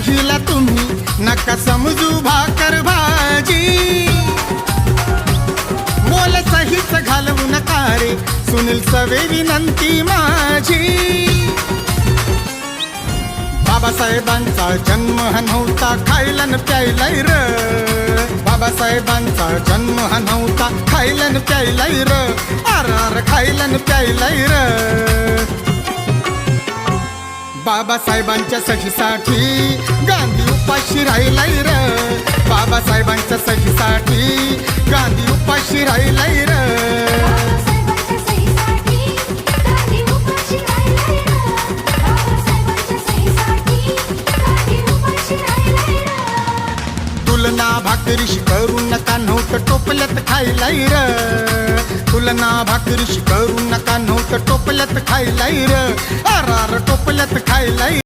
हिला तुम्ही नका समजू भाकर भाजी मोल सहीच घालवू नका रे सुनील सवे विनंती माझी बाबासाहेबांचा जन्म हा नव्हता खायला न प्यायलाय र बाबासाहेबांचा जन्म हा नव्हता खायला न प्यायलाय र आर खायला न प्यायलाय र बाबासाहेबांच्या सहीसाठी गांधी उपाशी राहिलाय र बाबासाहेबांच्या सहीसाठी गांधी उपाशी राहिलाय र तुलना भाकरीशी करू नका नव्हतं टोपल्यात खायलाय र तुलना भाकरीशी करू नका नव्हतं टोपल्यात खायलाय र आर टोपल्यात खायलाय